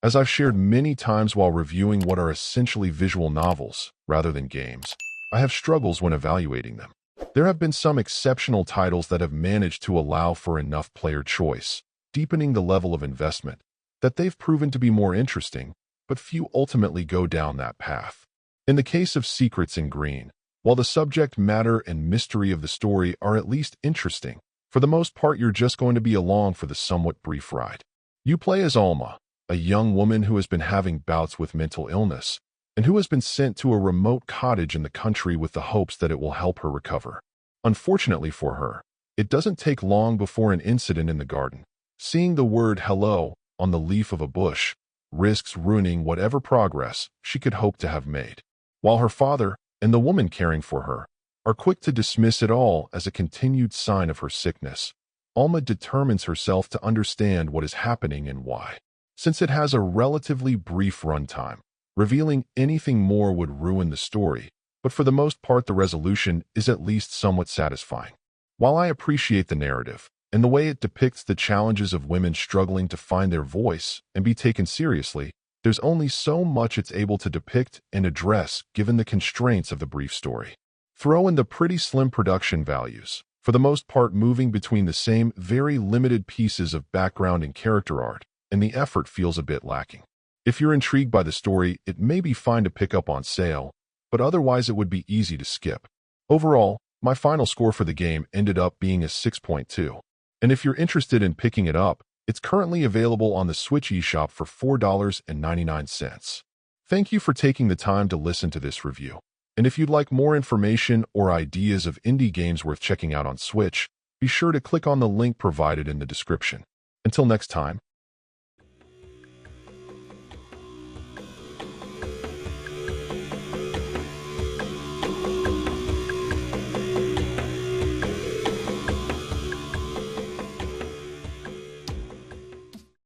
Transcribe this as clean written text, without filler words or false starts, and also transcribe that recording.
As I've shared many times while reviewing what are essentially visual novels rather than games, I have struggles when evaluating them. There have been some exceptional titles that have managed to allow for enough player choice, deepening the level of investment, that they've proven to be more interesting, but few ultimately go down that path. In the case of Secrets in Green, while the subject matter and mystery of the story are at least interesting, for the most part you're just going to be along for the somewhat brief ride. You play as Alma, a young woman who has been having bouts with mental illness, and who has been sent to a remote cottage in the country with the hopes that it will help her recover. Unfortunately for her, it doesn't take long before an incident in the garden, seeing the word hello on the leaf of a bush, risks ruining whatever progress she could hope to have made. While her father and the woman caring for her are quick to dismiss it all as a continued sign of her sickness, Alma determines herself to understand what is happening and why. Since it has a relatively brief runtime, revealing anything more would ruin the story, but for the most part the resolution is at least somewhat satisfying. While I appreciate the narrative and the way it depicts the challenges of women struggling to find their voice and be taken seriously, there's only so much it's able to depict and address given the constraints of the brief story. Throw in the pretty slim production values, for the most part moving between the same very limited pieces of background and character art, and the effort feels a bit lacking. If you're intrigued by the story, it may be fine to pick up on sale, but otherwise it would be easy to skip. Overall, my final score for the game ended up being a 6.2. And if you're interested in picking it up, it's currently available on the Switch eShop for $4.99. Thank you for taking the time to listen to this review. And if you'd like more information or ideas of indie games worth checking out on Switch, be sure to click on the link provided in the description. Until next time,